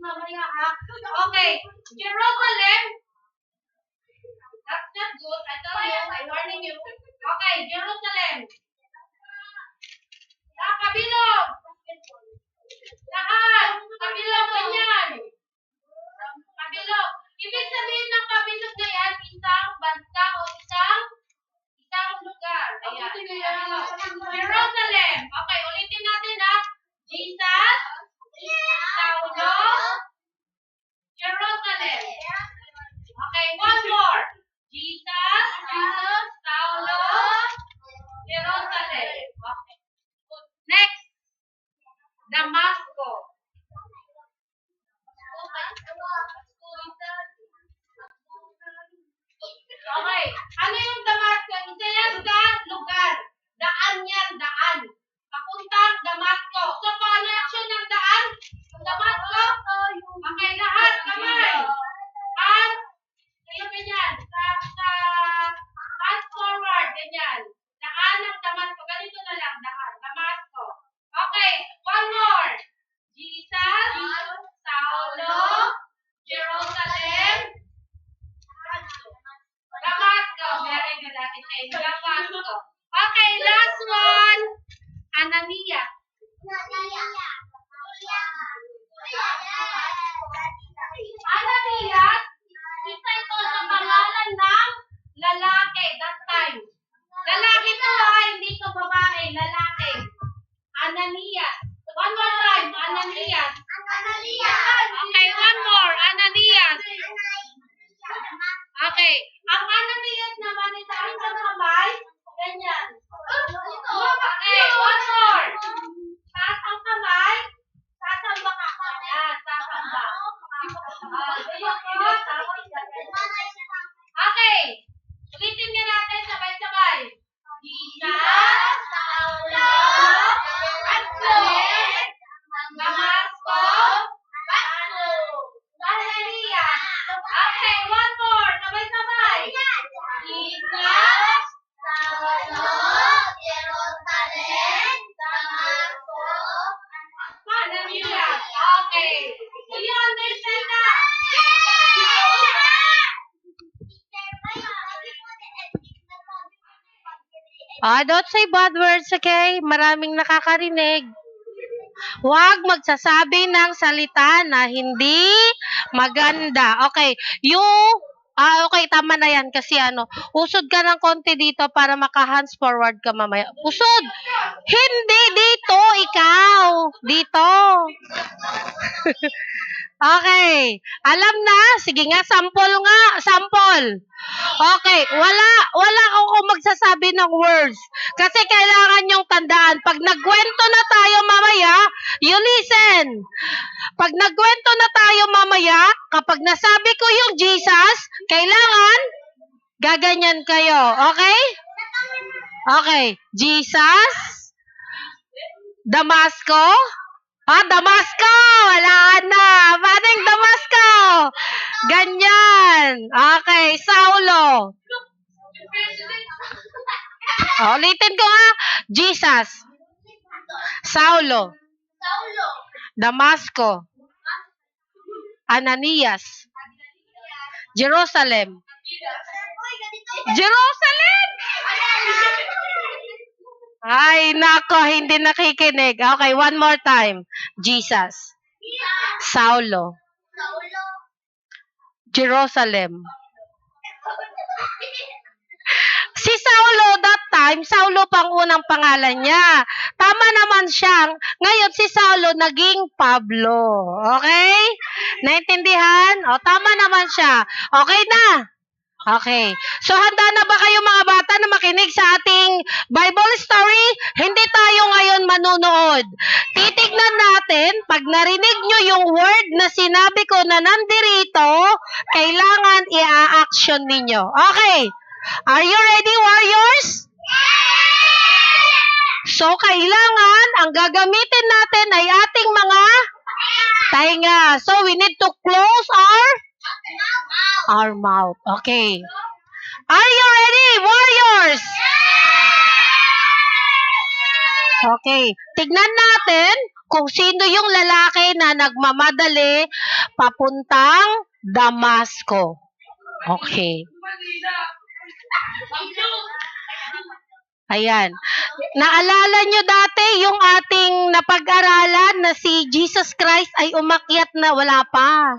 mamaya ha. Okay. Jerusalem. That's not good. I tell you, I'm warning you. Okay, Jerusalem. Sa kabilog. Saan? Kabilog, ganyan. Kabilog. Ibig sabihin ng kabilog na yan, isang bansa o isang lugar. Ayan. Jerusalem. Okay, ulitin natin ha. Jesus. Saulo. Jerusalem. Okay, one more. Jesus. Saulo. Jerusalem. Okay. Next. Damasco. Okay. Ano yung Damasco? Isa yan sa lugar. Daan yan, daan. Papuntang Damasco. So, connection ng daan? Damasco? Okay, lahat. Kamay. At, kayo ganyan. Fast forward. Ganyan. Daan ng Damasco. Ganito na lang. Daan. Damasco. Okay. One more. Jesus. Saulo. Jerusalem. Damasco. Very good, Ate Shane. Damasco. Okay, last one. Ananias. Ananias, isa ito sa pangalan ng lalaki that time. Lalaki to ha, hindi to babae, lalaki. Ananias. One more time, Ananias. Okay, one more, Ananias. Okay, ang Ananias naman is ang kamay, ganyan. Okay, one more. Taas ang kamay, sasamba ka. Ayan, sasamba. Okay, ulitin niya natin sabay-sabay. Jesus, Saulo, Jerusalem, Damasco, Ananias. Okay, one more. Sabay-sabay. Jesus, Saulo, Jerusalem, Damasco, Ananias. Okay. Do you understand that? Don't say bad words, okay? Maraming nakakarinig. Huwag magsasabi ng salita na hindi maganda. Okay, okay, tama na yan kasi usod ka ng konti dito para maka-hands forward ka mamaya. Usod! Hindi dito, ikaw! Dito! Okay, alam na? Sige nga, sample nga, sample. Okay, wala ako magsasabi ng words. Kasi kailangan yung tandaan. Pag nagkwento na tayo mamaya, you listen. Pag nagkwento na tayo mamaya, kapag nasabi ko yung Jesus, kailangan gaganyan kayo. Okay? Okay. Jesus, Damasco, Damasco! Wala na. Paano yung Damasco? Ganyan. Okay, Saulo. Ulitin ko ha. Jesus. Saulo. Damasco. Ananias. Jerusalem. Jerusalem! Ay, nako, hindi nakikinig. Okay, one more time. Jesus. Saulo. Jerusalem. Si Saulo that time, Saulo pang unang pangalan niya. Tama naman siyang, ngayon si Saulo naging Pablo. Okay? Naintindihan? O, tama naman siya. Okay na? Okay. So, handa na ba kayo mga bata na makinig sa ating Bible story? Hindi tayo ngayon manunood. Titignan natin, pag narinig nyo yung word na sinabi ko na nandirito, kailangan i-action ninyo. Okay. Are you ready, warriors? So, kailangan, ang gagamitin natin ay ating mga tainga. So, we need to close our mouth. Okay. Are you ready, warriors? Okay. Tignan natin kung sino yung lalaki na nagmamadali papuntang Damasco. Okay. Ayan. Naalala nyo dati yung ating napag-aralan na si Jesus Christ ay umakyat na, wala pa.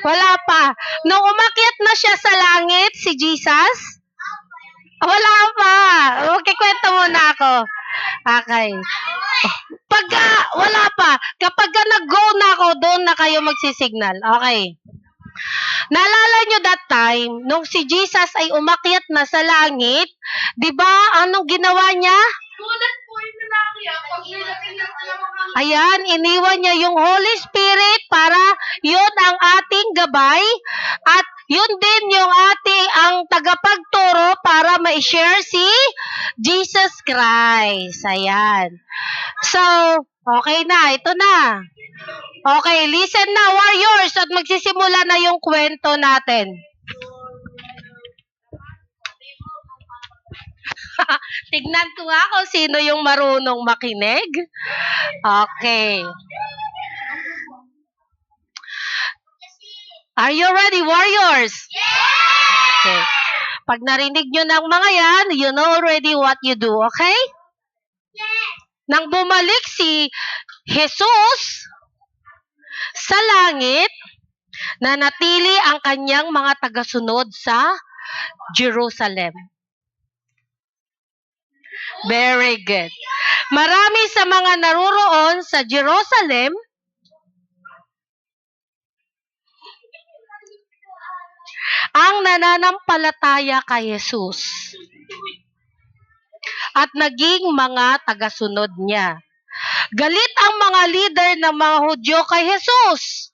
Wala pa. Nung umakyat na siya sa langit, si Jesus, wala pa. Okay, kwento muna ako. Okay. Wala pa. Kapag nag-go na ako, doon na kayo magsisignal. Okay. Naalala nyo that time, nung si Jesus ay umakyat na sa langit, di ba, anong ginawa niya? Sulat po yung lalaki pag nilating ng Ayan, iniwan niya yung Holy Spirit para yun ang ating gabay at yun din yung ang tagapagturo para ma-share si Jesus Christ. Ayan. So, okay na. Ito na. Okay, listen na, warriors, at magsisimula na yung kwento natin. Tignan ko nga kung sino yung marunong makinig. Okay. Are you ready, warriors? Okay. Pag narinig nyo ng mga yan, you know already what you do, okay? Nang bumalik si Jesus sa langit, nanatili ang kanyang mga tagasunod sa Jerusalem. Very good. Marami sa mga naroroon sa Jerusalem ang nananampalataya kay Jesus at naging mga tagasunod niya. Galit ang mga leader ng mga Hudyo kay Jesus.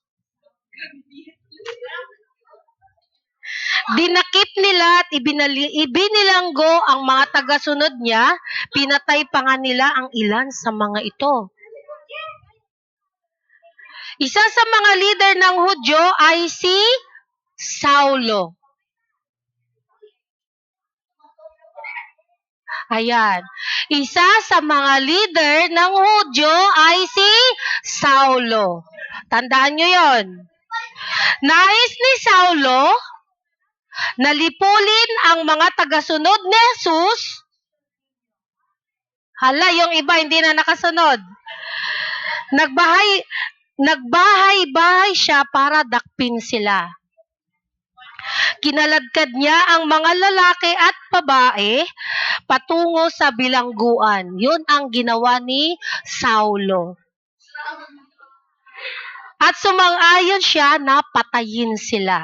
Dinakip nila at ibinilanggo ang mga tagasunod niya, pinatay pa nga nila ang ilan sa mga ito. Isa sa mga leader ng Hudyo ay si Saulo. Ayan. Isa sa mga leader ng Hudyo ay si Saulo. Tandaan nyo yon. Nais ni Saulo nalipulin ang mga tagasunod ni Jesus. Hala, yung iba hindi na nakasunod. Nagbahay-bahay siya para dakpin sila. Kinaladkad niya ang mga lalaki at babae patungo sa bilangguan. Yun ang ginawa ni Saulo. At sumang-ayon siya na patayin sila.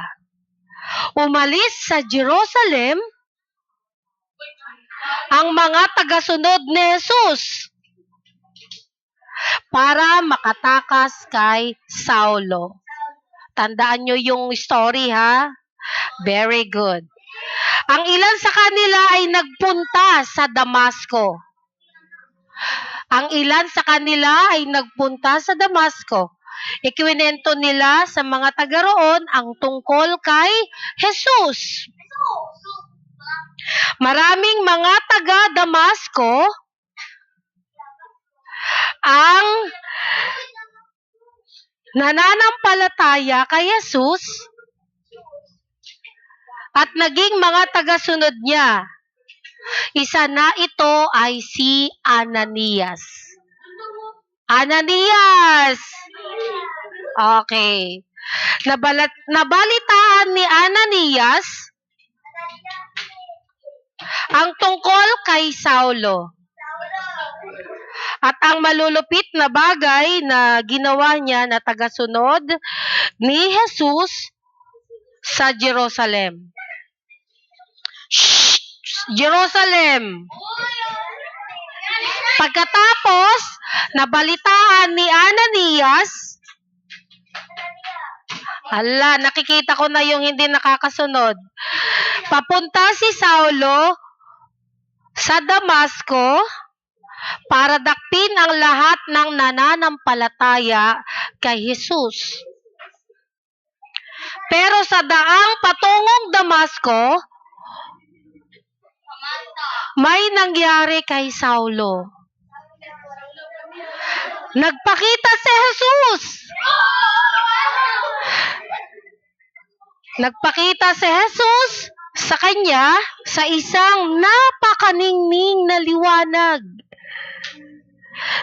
Umalis sa Jerusalem ang mga tagasunod ni Jesus para makatakas kay Saulo. Tandaan nyo yung story, ha? Very good. Ang ilan sa kanila ay nagpunta sa Damasco. Ang ilan sa kanila ay nagpunta sa Damasco. Ikwinento nila sa mga taga roon ang tungkol kay Jesus. Maraming mga taga Damasco ang nananampalataya kay Jesus at naging mga tagasunod niya. Isa na ito ay si Ananias. Ananias! Okay. Nabalitaan ni Ananias ang tungkol kay Saulo. At ang malulupit na bagay na ginawa niya na tagasunod ni Jesus sa Jerusalem. Jerusalem! Pagkatapos, nabalitaan ni Ananias, nakikita ko na yung hindi nakakasunod. Papunta si Saulo sa Damasco para dakpin ang lahat ng nananampalataya kay Jesus. Pero sa daang patungong Damasco, may nangyari kay Saulo. Nagpakita si Jesus. Nagpakita si Jesus sa kanya sa isang napakaningning na liwanag.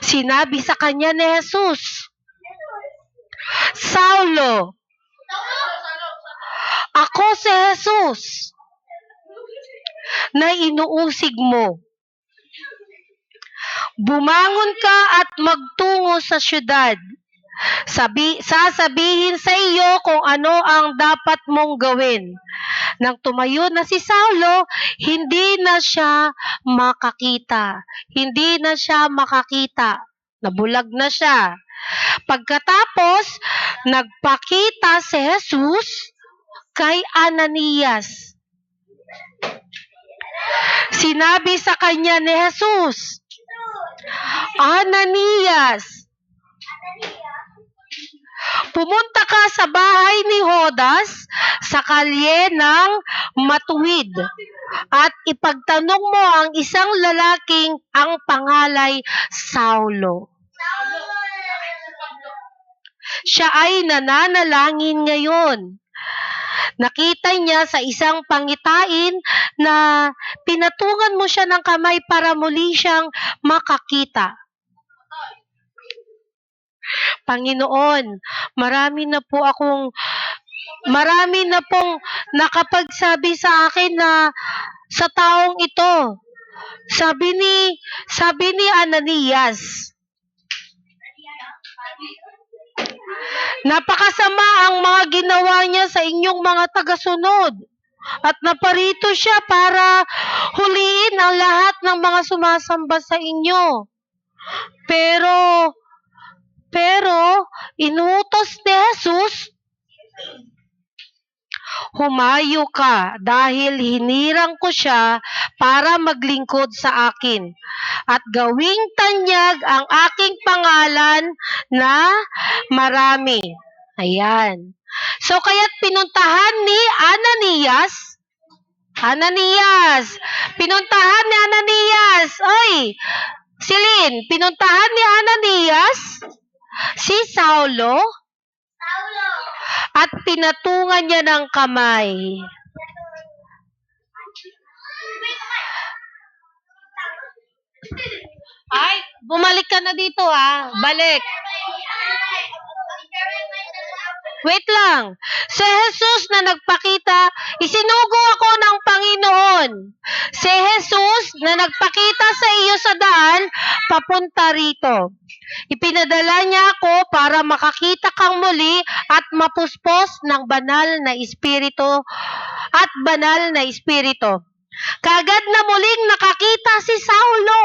Sinabi sa kanya ni Jesus, Saulo, ako si Jesus na inuusig mo. Bumangon ka at magtungo sa syudad. Sasabihin sa iyo kung ano ang dapat mong gawin. Nang tumayo na si Saulo, hindi na siya makakita. Hindi na siya makakita. Nabulag na siya. Pagkatapos, nagpakita si Jesus kay Ananias. Sinabi sa kanya ni Jesus, Ananias, pumunta ka sa bahay ni Judas sa kalye ng Matuwid at ipagtanong mo ang isang lalaking ang pangalay Saulo. Siya ay nananalangin ngayon. Nakita niya sa isang pangitain na pinatungan mo siya ng kamay para muli siyang makakita. Panginoon, marami na pong nakapagsabi sa akin na sa taong ito. Sabi ni Ananias, napakasama ang mga ginawa niya sa inyong mga tagasunod. At naparito siya para huliin ang lahat ng mga sumasamba sa inyo. Pero inutos ni Jesus, humayo ka dahil hinirang ko siya para maglingkod sa akin at gawing tanyag ang aking pangalan na marami. Ayan. So, kaya't pinuntahan ni Ananias. Pinuntahan ni Ananias. Oy, Celine, pinuntahan ni Ananias si Saulo at pinatungan niya ng kamay. Ay, bumalik ka na dito ha. Balik. Wait lang. Si Jesus na nagpakita, isinugo ako ng Panginoon. Si Jesus na nagpakita sa iyo sa daan, papunta rito. Ipinadala niya ako para makakita kang muli at mapuspos ng banal na espiritu at banal na espiritu. Kagad na muling nakakita si Saulo.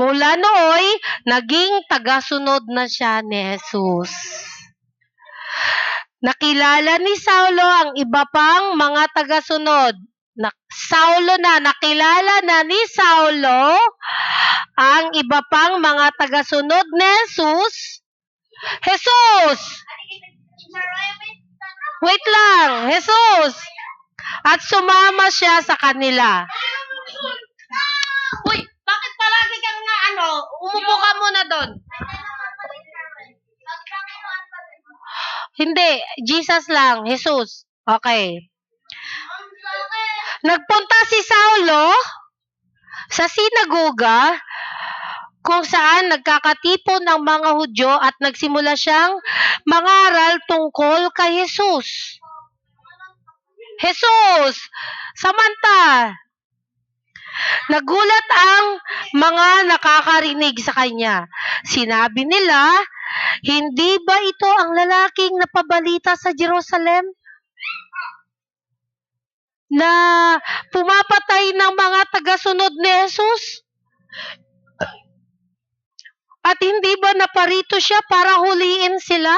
Mula nooy, naging tagasunod na siya ni Jesus. Nakilala ni Saulo ang iba pang mga tagasunod. Nakilala na ni Saulo ang iba pang mga tagasunod ni Jesus. Jesus! Wait lang, Jesus! At sumama siya sa kanila. Uy, bakit palagi kang umupo ka muna doon? Hindi, Jesus lang, Jesus. Okay. Nagpunta si Saulo sa sinagoga kung saan nagkakatipon ang mga Hudyo at nagsimula siyang mangaral tungkol kay Jesus. Jesus! Samantha! Nagulat ang mga nakakarinig sa kanya. Sinabi nila, hindi ba ito ang lalaking napabalita sa Jerusalem? Na pumapatay ng mga tagasunod ni Jesus? At hindi ba naparito siya para huliin sila?